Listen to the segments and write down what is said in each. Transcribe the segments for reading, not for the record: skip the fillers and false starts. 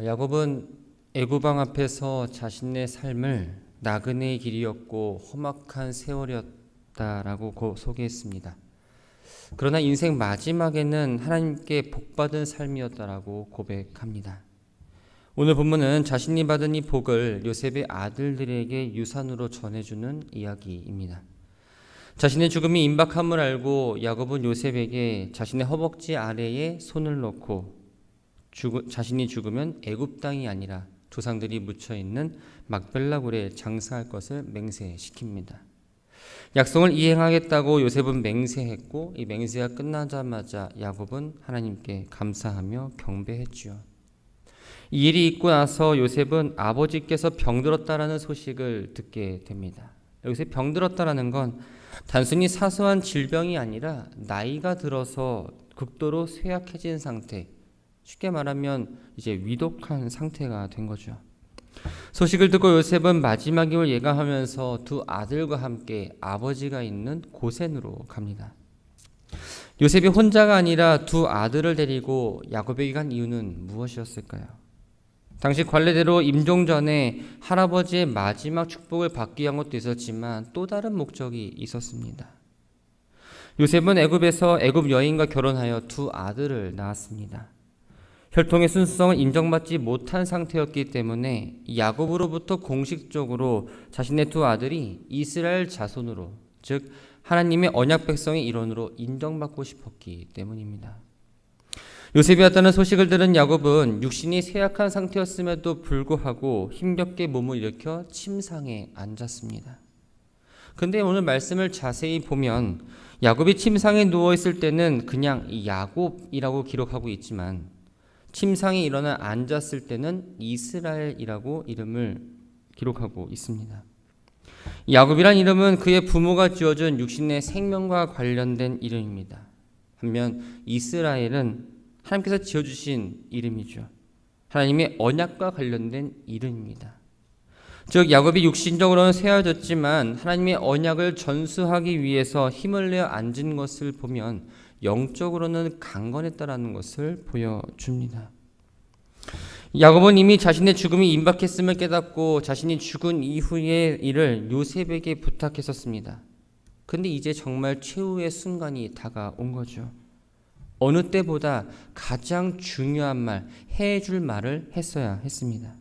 야곱은 애굽 왕 앞에서 자신의 삶을 나그네의 길이었고 험악한 세월이었다라고 소개했습니다. 그러나 인생 마지막에는 하나님께 복받은 삶이었다라고 고백합니다. 오늘 본문은 자신이 받은 이 복을 요셉의 아들들에게 유산으로 전해주는 이야기입니다. 자신의 죽음이 임박함을 알고 야곱은 요셉에게 자신의 허벅지 아래에 손을 놓고 자신이 죽으면 애굽 땅이 아니라 조상들이 묻혀있는 막벨라 굴에 장사할 것을 맹세시킵니다. 약속을 이행하겠다고 요셉은 맹세했고 이 맹세가 끝나자마자 야곱은 하나님께 감사하며 경배했지요. 이 일이 있고 나서 요셉은 아버지께서 병들었다라는 소식을 듣게 됩니다. 여기서 병들었다라는 건 단순히 사소한 질병이 아니라 나이가 들어서 극도로 쇠약해진 상태, 쉽게 말하면 이제 위독한 상태가 된 거죠. 소식을 듣고 요셉은 마지막임을 예감하면서 두 아들과 함께 아버지가 있는 고센으로 갑니다. 요셉이 혼자가 아니라 두 아들을 데리고 야곱에게 간 이유는 무엇이었을까요? 당시 관례대로 임종 전에 할아버지의 마지막 축복을 받기 위한 것도 있었지만 또 다른 목적이 있었습니다. 요셉은 애굽에서 애굽 여인과 결혼하여 두 아들을 낳았습니다. 혈통의 순수성을 인정받지 못한 상태였기 때문에 야곱으로부터 공식적으로 자신의 두 아들이 이스라엘 자손으로, 즉 하나님의 언약 백성의 일원으로 인정받고 싶었기 때문입니다. 요셉이 왔다는 소식을 들은 야곱은 육신이 쇠약한 상태였음에도 불구하고 힘겹게 몸을 일으켜 침상에 앉았습니다. 근데 오늘 말씀을 자세히 보면 야곱이 침상에 누워있을 때는 그냥 야곱이라고 기록하고 있지만 침상에 일어나 앉았을 때는 이스라엘이라고 이름을 기록하고 있습니다. 야곱이란 이름은 그의 부모가 지어준 육신의 생명과 관련된 이름입니다. 반면 이스라엘은 하나님께서 지어주신 이름이죠. 하나님의 언약과 관련된 이름입니다. 즉 야곱이 육신적으로는 쇠하졌지만 하나님의 언약을 전수하기 위해서 힘을 내어 앉은 것을 보면 영적으로는 강건했다라는 것을 보여줍니다. 야곱은 이미 자신의 죽음이 임박했음을 깨닫고 자신이 죽은 이후의 일을 요셉에게 부탁했었습니다. 근데 이제 정말 최후의 순간이 다가온 거죠. 어느 때보다 가장 중요한 말, 해줄 말을 했어야 했습니다.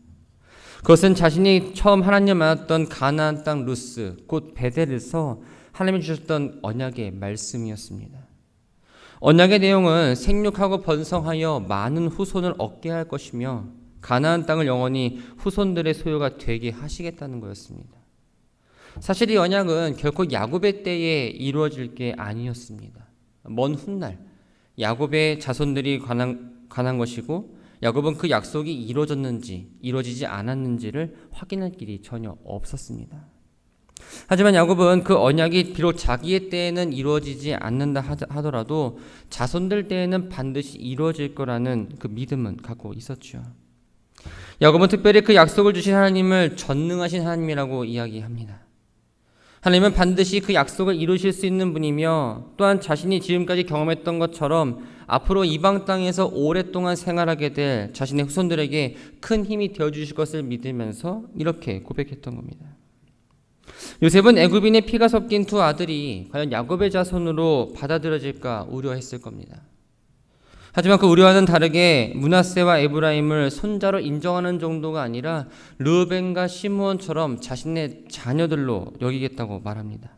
그것은 자신이 처음 하나님을 만났던 가나안 땅 루스, 곧 베델에서 하나님이 주셨던 언약의 말씀이었습니다. 언약의 내용은 생육하고 번성하여 많은 후손을 얻게 할 것이며 가나안 땅을 영원히 후손들의 소유가 되게 하시겠다는 거였습니다. 사실 이 언약은 결코 야곱의 때에 이루어질 게 아니었습니다. 먼 훗날 야곱의 자손들이 관한 것이고 야곱은 그 약속이 이루어졌는지 이루어지지 않았는지를 확인할 길이 전혀 없었습니다. 하지만 야곱은 그 언약이 비록 자기의 때에는 이루어지지 않는다 하더라도 자손들 때에는 반드시 이루어질 거라는 그 믿음은 갖고 있었죠. 야곱은 특별히 그 약속을 주신 하나님을 전능하신 하나님이라고 이야기합니다. 하나님은 반드시 그 약속을 이루실 수 있는 분이며 또한 자신이 지금까지 경험했던 것처럼 앞으로 이방 땅에서 오랫동안 생활하게 될 자신의 후손들에게 큰 힘이 되어주실 것을 믿으면서 이렇게 고백했던 겁니다. 요셉은 애굽인의 피가 섞인 두 아들이 과연 야곱의 자손으로 받아들여질까 우려했을 겁니다. 하지만 그 우려와는 다르게 므낫세와 에브라임을 손자로 인정하는 정도가 아니라 르우벤과 시므온처럼 자신의 자녀들로 여기겠다고 말합니다.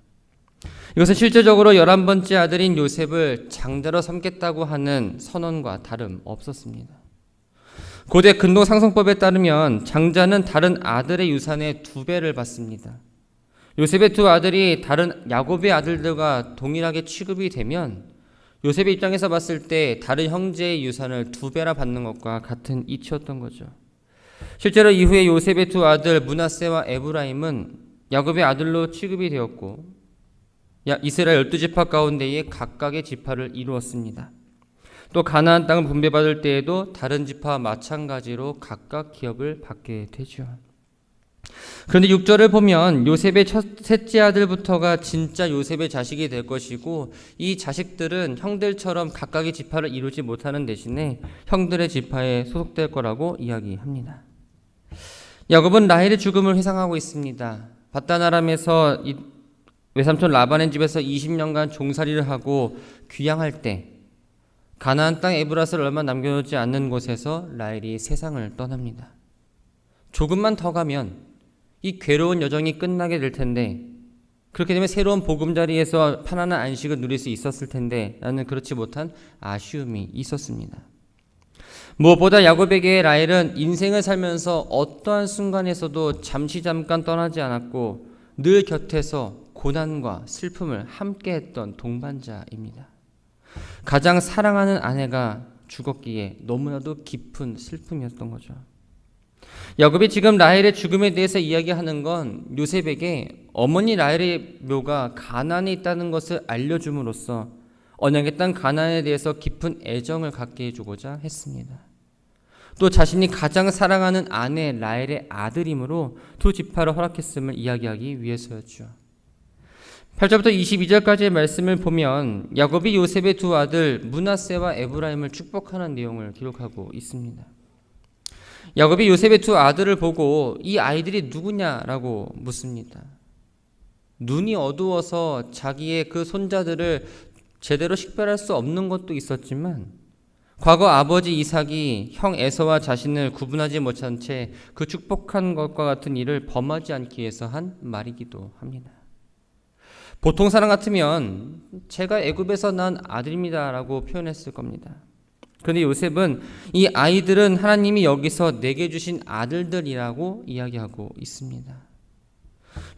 이것은 실제적으로 11번째 아들인 요셉을 장자로 삼겠다고 하는 선언과 다름없었습니다. 고대 근동상속법에 따르면 장자는 다른 아들의 유산의 2배를 받습니다. 요셉의 두 아들이 다른 야곱의 아들들과 동일하게 취급이 되면 요셉의 입장에서 봤을 때 다른 형제의 유산을 2배나 받는 것과 같은 이치였던 거죠. 실제로 이후에 요셉의 두 아들 므낫세와 에브라임은 야곱의 아들로 취급이 되었고 이스라엘 12지파 가운데에 각각의 지파를 이루었습니다. 또 가나안 땅을 분배받을 때에도 다른 지파와 마찬가지로 각각 기업을 받게 되죠. 그런데 6절을 보면 요셉의 셋째 아들부터가 진짜 요셉의 자식이 될 것이고 이 자식들은 형들처럼 각각의 지파를 이루지 못하는 대신에 형들의 지파에 소속될 거라고 이야기합니다. 야곱은 라헬의 죽음을 회상하고 있습니다. 밧단 아람에서 외삼촌 라반의 집에서 20년간 종살이를 하고 귀향할 때 가나안 땅 에브라스를 얼마 남겨놓지 않는 곳에서 라헬이 세상을 떠납니다. 조금만 더 가면 이 괴로운 여정이 끝나게 될 텐데, 그렇게 되면 새로운 보금자리에서 편안한 안식을 누릴 수 있었을 텐데 나는 그렇지 못한 아쉬움이 있었습니다. 무엇보다 야곱에게 라헬은 인생을 살면서 어떠한 순간에서도 잠깐 떠나지 않았고 늘 곁에서 고난과 슬픔을 함께했던 동반자입니다. 가장 사랑하는 아내가 죽었기에 너무나도 깊은 슬픔이었던 거죠. 야곱이 지금 라헬의 죽음에 대해서 이야기하는 건 요셉에게 어머니 라헬의 묘가 가나안에 있다는 것을 알려줌으로써 언약의 땅 가나안에 대해서 깊은 애정을 갖게 해주고자 했습니다. 또 자신이 가장 사랑하는 아내 라헬의 아들이므로 두 지파를 허락했음을 이야기하기 위해서였죠. 8절부터 22절까지의 말씀을 보면 야곱이 요셉의 두 아들 므낫세와 에브라임을 축복하는 내용을 기록하고 있습니다. 야곱이 요셉의 두 아들을 보고 이 아이들이 누구냐라고 묻습니다. 눈이 어두워서 자기의 그 손자들을 제대로 식별할 수 없는 것도 있었지만 과거 아버지 이삭이 형 에서와 자신을 구분하지 못한 채 그 축복한 것과 같은 일을 범하지 않기 위해서 한 말이기도 합니다. 보통 사람 같으면 제가 애굽에서 난 아들입니다라고 표현했을 겁니다. 그런데 요셉은 이 아이들은 하나님이 여기서 내게 주신 아들들이라고 이야기하고 있습니다.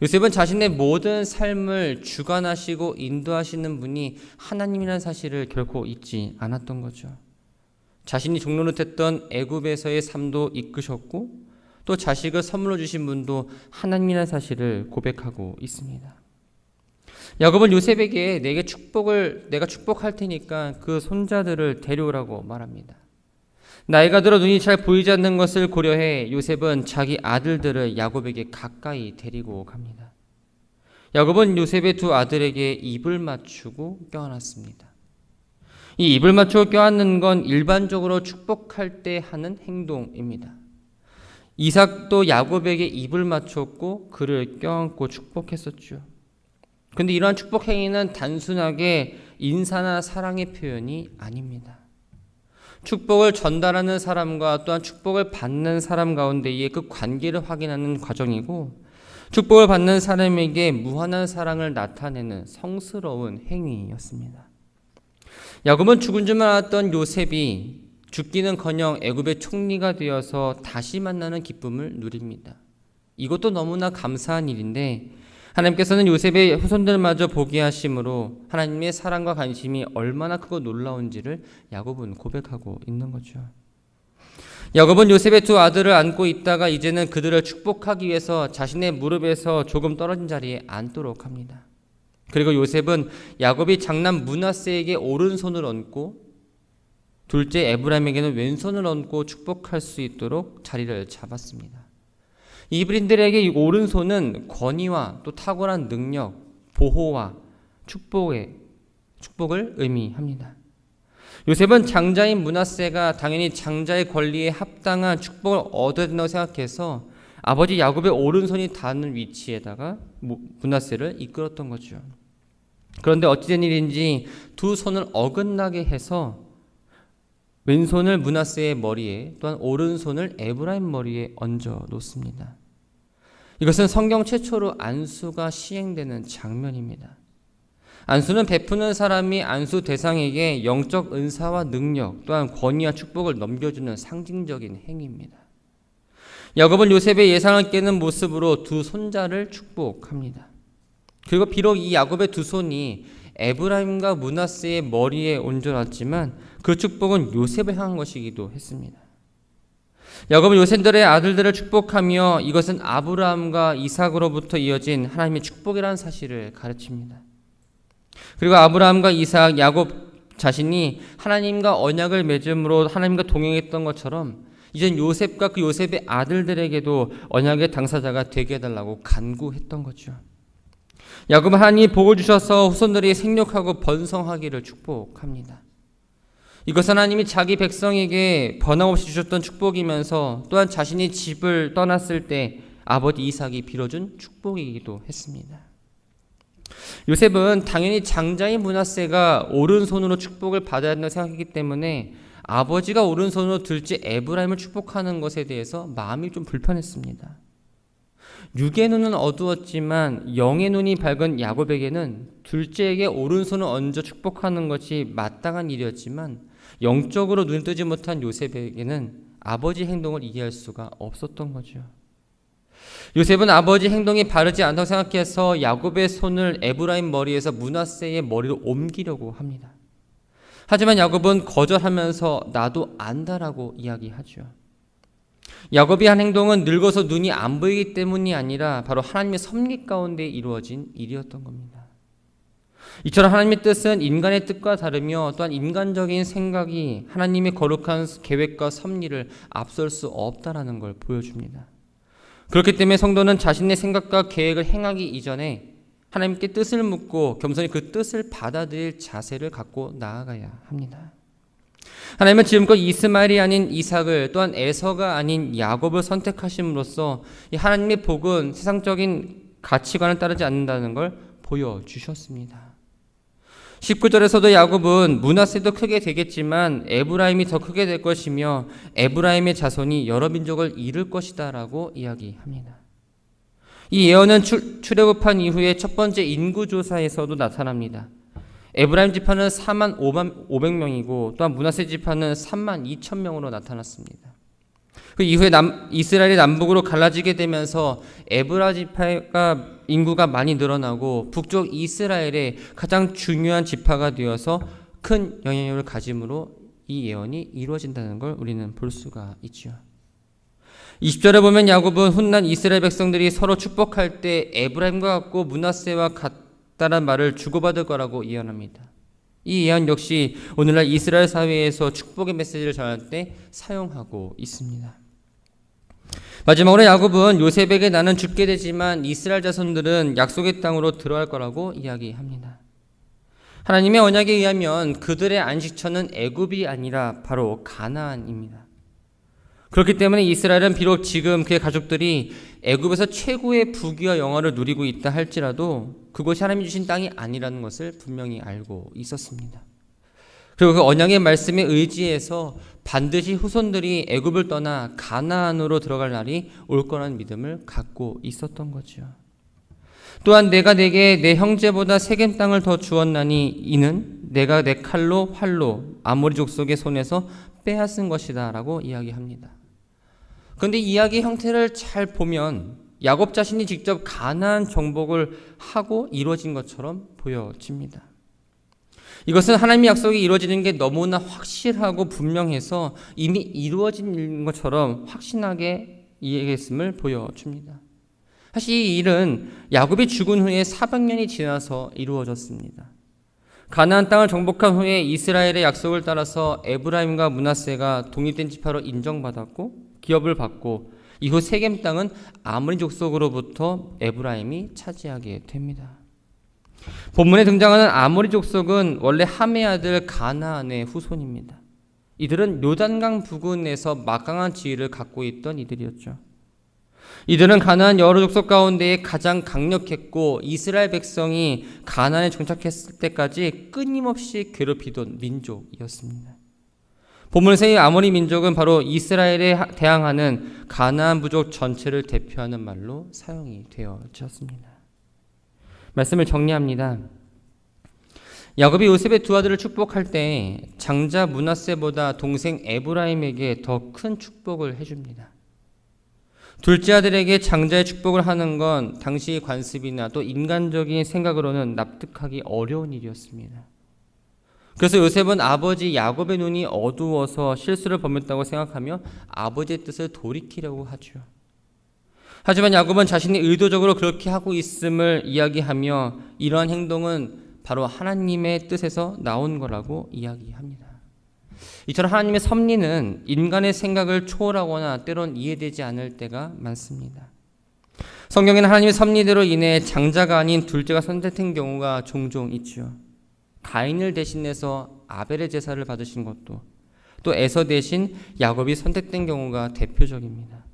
요셉은 자신의 모든 삶을 주관하시고 인도하시는 분이 하나님이라는 사실을 결코 잊지 않았던 거죠. 자신이 종노릇했던 애굽에서의 삶도 이끄셨고 또 자식을 선물로 주신 분도 하나님이라는 사실을 고백하고 있습니다. 야곱은 요셉에게 내가 축복할 테니까 그 손자들을 데려오라고 말합니다. 나이가 들어 눈이 잘 보이지 않는 것을 고려해 요셉은 자기 아들들을 야곱에게 가까이 데리고 갑니다. 야곱은 요셉의 두 아들에게 입을 맞추고 껴안았습니다. 이 입을 맞추고 껴안는 건 일반적으로 축복할 때 하는 행동입니다. 이삭도 야곱에게 입을 맞췄고 그를 껴안고 축복했었죠. 그런데 이러한 축복 행위는 단순하게 인사나 사랑의 표현이 아닙니다. 축복을 전달하는 사람과 또한 축복을 받는 사람 가운데의 그 관계를 확인하는 과정이고 축복을 받는 사람에게 무한한 사랑을 나타내는 성스러운 행위였습니다. 야곱은 죽은 줄 알았던 요셉이 죽기는커녕 애굽의 총리가 되어서 다시 만나는 기쁨을 누립니다. 이것도 너무나 감사한 일인데 하나님께서는 요셉의 후손들마저 보게 하심으로 하나님의 사랑과 관심이 얼마나 크고 놀라운지를 야곱은 고백하고 있는 거죠. 야곱은 요셉의 두 아들을 안고 있다가 이제는 그들을 축복하기 위해서 자신의 무릎에서 조금 떨어진 자리에 앉도록 합니다. 그리고 요셉은 야곱이 장남 므낫세에게 오른손을 얹고 둘째 에브라임에게는 왼손을 얹고 축복할 수 있도록 자리를 잡았습니다. 이브린들에게 이 오른손은 권위와 또 탁월한 능력, 보호와 축복을 의미합니다. 요셉은 장자인 므낫세가 당연히 장자의 권리에 합당한 축복을 얻어야 된다고 생각해서 아버지 야곱의 오른손이 닿는 위치에다가 므낫세를 이끌었던 거죠. 그런데 어찌된 일인지 두 손을 어긋나게 해서 왼손을 므낫세의 머리에 또한 오른손을 에브라임 머리에 얹어 놓습니다. 이것은 성경 최초로 안수가 시행되는 장면입니다. 안수는 베푸는 사람이 안수 대상에게 영적 은사와 능력 또한 권위와 축복을 넘겨주는 상징적인 행위입니다. 야곱은 요셉의 예상을 깨는 모습으로 두 손자를 축복합니다. 그리고 비록 이 야곱의 두 손이 에브라임과 므낫세의 머리에 얹어놨지만 그 축복은 요셉을 향한 것이기도 했습니다. 야곱은 요셉들의 아들들을 축복하며 이것은 아브라함과 이삭으로부터 이어진 하나님의 축복이라는 사실을 가르칩니다. 그리고 아브라함과 이삭, 야곱 자신이 하나님과 언약을 맺음으로 하나님과 동행했던 것처럼 이젠 요셉과 그 요셉의 아들들에게도 언약의 당사자가 되게 해달라고 간구했던 거죠. 야곱은 하나님이 복을 주셔서 후손들이 생육하고 번성하기를 축복합니다. 이것은 하나님이 자기 백성에게 변함없이 주셨던 축복이면서 또한 자신이 집을 떠났을 때 아버지 이삭이 빌어준 축복이기도 했습니다. 요셉은 당연히 장자인 므낫세가 오른손으로 축복을 받아야 한다고 생각했기 때문에 아버지가 오른손으로 둘째 에브라임을 축복하는 것에 대해서 마음이 좀 불편했습니다. 육의 눈은 어두웠지만 영의 눈이 밝은 야곱에게는 둘째에게 오른손을 얹어 축복하는 것이 마땅한 일이었지만 영적으로 눈 뜨지 못한 요셉에게는 아버지 행동을 이해할 수가 없었던 거죠. 요셉은 아버지 행동이 바르지 않다고 생각해서 야곱의 손을 에브라임 머리에서 므낫세의 머리로 옮기려고 합니다. 하지만 야곱은 거절하면서 나도 안다라고 이야기하죠. 야곱이 한 행동은 늙어서 눈이 안 보이기 때문이 아니라 바로 하나님의 섭리 가운데 이루어진 일이었던 겁니다. 이처럼 하나님의 뜻은 인간의 뜻과 다르며 또한 인간적인 생각이 하나님의 거룩한 계획과 섭리를 앞설 수 없다라는 걸 보여줍니다. 그렇기 때문에 성도는 자신의 생각과 계획을 행하기 이전에 하나님께 뜻을 묻고 겸손히 그 뜻을 받아들일 자세를 갖고 나아가야 합니다. 하나님은 지금껏 이스마엘이 아닌 이삭을 또한 에서가 아닌 야곱을 선택하심으로써 이 하나님의 복은 세상적인 가치관을 따르지 않는다는 걸 보여주셨습니다. 19절에서도 야곱은 므낫세도 크게 되겠지만 에브라임이 더 크게 될 것이며 에브라임의 자손이 여러 민족을 이룰 것이다 라고 이야기합니다. 이 예언은 출애굽한 이후에 첫 번째 인구조사에서도 나타납니다. 에브라임 지파는 4만 500명이고 또한 므낫세 지파는 3만 2천 명으로 나타났습니다. 그 이후에 이스라엘이 남북으로 갈라지게 되면서 에브라 지파가 인구가 많이 늘어나고 북쪽 이스라엘의 가장 중요한 지파가 되어서 큰 영향력을 가짐으로 이 예언이 이루어진다는 걸 우리는 볼 수가 있죠. 20절에 보면 야곱은 훗날 이스라엘 백성들이 서로 축복할 때 에브라임과 같고 므낫세와 같다는 말을 주고받을 거라고 예언합니다. 이 예언 역시 오늘날 이스라엘 사회에서 축복의 메시지를 전할 때 사용하고 있습니다. 마지막으로 야곱은 요셉에게 나는 죽게 되지만 이스라엘 자손들은 약속의 땅으로 들어갈 거라고 이야기합니다. 하나님의 언약에 의하면 그들의 안식처는 애굽이 아니라 바로 가나안입니다. 그렇기 때문에 이스라엘은 비록 지금 그의 가족들이 애굽에서 최고의 부귀와 영화를 누리고 있다 할지라도 그것이 하나님이 주신 땅이 아니라는 것을 분명히 알고 있었습니다. 그리고 그 언약의 말씀에 의지해서 반드시 후손들이 애굽을 떠나 가나안으로 들어갈 날이 올 거라는 믿음을 갖고 있었던 거죠. 또한 내가 내게 내 형제보다 세겜 땅을 더 주었나니 이는 내가 내 칼로 활로 아모리 족속의 손에서 빼앗은 것이다 라고 이야기합니다. 그런데 이야기의 형태를 잘 보면 야곱 자신이 직접 가나안 정복을 하고 이루어진 것처럼 보여집니다. 이것은 하나님의 약속이 이루어지는 게 너무나 확실하고 분명해서 이미 이루어진 것처럼 확신하게 이해했음을 보여줍니다. 사실 이 일은 야곱이 죽은 후에 400년이 지나서 이루어졌습니다. 가나안 땅을 정복한 후에 이스라엘의 약속을 따라서 에브라임과 므낫세가 독립된 지파로 인정받았고 기업을 받고 이후 세겜 땅은 아모리 족속으로부터 에브라임이 차지하게 됩니다. 본문에 등장하는 아모리 족속은 원래 함의 아들 가나안의 후손입니다. 이들은 요단강 부근에서 막강한 지위를 갖고 있던 이들이었죠. 이들은 가나안 여러 족속 가운데 가장 강력했고 이스라엘 백성이 가나안에 정착했을 때까지 끊임없이 괴롭히던 민족이었습니다. 본문에서 이 아모리 민족은 바로 이스라엘에 대항하는 가나안 부족 전체를 대표하는 말로 사용이 되어졌습니다. 말씀을 정리합니다. 야곱이 요셉의 두 아들을 축복할 때 장자 므낫세보다 동생 에브라임에게 더 큰 축복을 해줍니다. 둘째 아들에게 장자의 축복을 하는 건 당시 관습이나 또 인간적인 생각으로는 납득하기 어려운 일이었습니다. 그래서 요셉은 아버지 야곱의 눈이 어두워서 실수를 범했다고 생각하며 아버지의 뜻을 돌이키려고 하죠. 하지만 야곱은 자신이 의도적으로 그렇게 하고 있음을 이야기하며 이러한 행동은 바로 하나님의 뜻에서 나온 거라고 이야기합니다. 이처럼 하나님의 섭리는 인간의 생각을 초월하거나 때론 이해되지 않을 때가 많습니다. 성경에는 하나님의 섭리대로 인해 장자가 아닌 둘째가 선택된 경우가 종종 있지요. 가인을 대신해서 아벨의 제사를 받으신 것도, 또 에서 대신 야곱이 선택된 경우가 대표적입니다.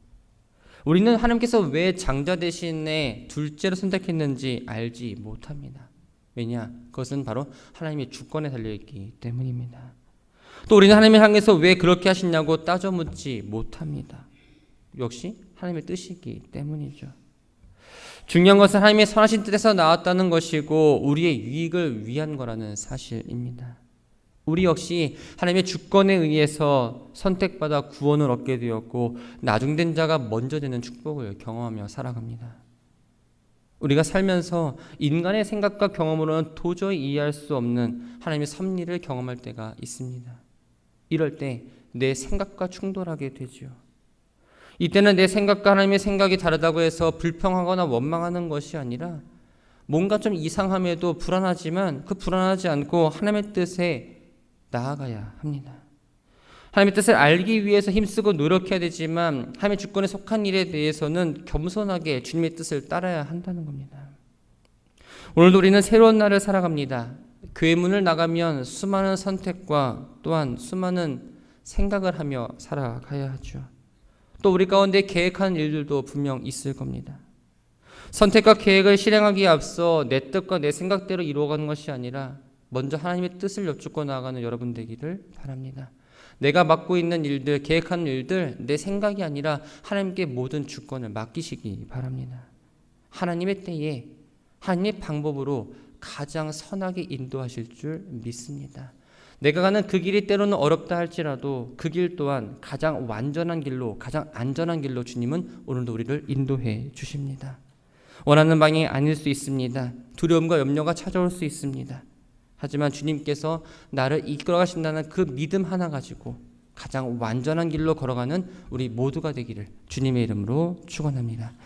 우리는 하나님께서 왜 장자 대신에 둘째를 선택했는지 알지 못합니다. 왜냐? 그것은 바로 하나님의 주권에 달려있기 때문입니다. 또 우리는 하나님을 향해서 왜 그렇게 하시냐고 따져 묻지 못합니다. 역시 하나님의 뜻이기 때문이죠. 중요한 것은 하나님의 선하신 뜻에서 나왔다는 것이고 우리의 유익을 위한 거라는 사실입니다. 우리 역시 하나님의 주권에 의해서 선택받아 구원을 얻게 되었고 나중된 자가 먼저 되는 축복을 경험하며 살아갑니다. 우리가 살면서 인간의 생각과 경험으로는 도저히 이해할 수 없는 하나님의 섭리를 경험할 때가 있습니다. 이럴 때 내 생각과 충돌하게 되지요. 이때는 내 생각과 하나님의 생각이 다르다고 해서 불평하거나 원망하는 것이 아니라 뭔가 좀 이상함에도 불안하지만 그 불안하지 않고 하나님의 뜻에 나아가야 합니다. 하나님의 뜻을 알기 위해서 힘쓰고 노력해야 되지만 하나님의 주권에 속한 일에 대해서는 겸손하게 주님의 뜻을 따라야 한다는 겁니다. 오늘도 우리는 새로운 날을 살아갑니다. 교회 문을 나가면 수많은 선택과 또한 수많은 생각을 하며 살아가야 하죠. 또 우리 가운데 계획하는 일들도 분명 있을 겁니다. 선택과 계획을 실행하기에 앞서 내 뜻과 내 생각대로 이루어가는 것이 아니라 먼저 하나님의 뜻을 여쭙고 나아가는 여러분 되기를 바랍니다. 내가 맡고 있는 일들, 계획하는 일들, 내 생각이 아니라 하나님께 모든 주권을 맡기시기 바랍니다. 하나님의 때에 하나님의 방법으로 가장 선하게 인도하실 줄 믿습니다. 내가 가는 그 길이 때로는 어렵다 할지라도 그 길 또한 가장 완전한 길로, 가장 안전한 길로 주님은 오늘도 우리를 인도해 주십니다. 원하는 방향이 아닐 수 있습니다. 두려움과 염려가 찾아올 수 있습니다. 하지만 주님께서 나를 이끌어 가신다는 그 믿음 하나 가지고 가장 완전한 길로 걸어가는 우리 모두가 되기를 주님의 이름으로 축원합니다.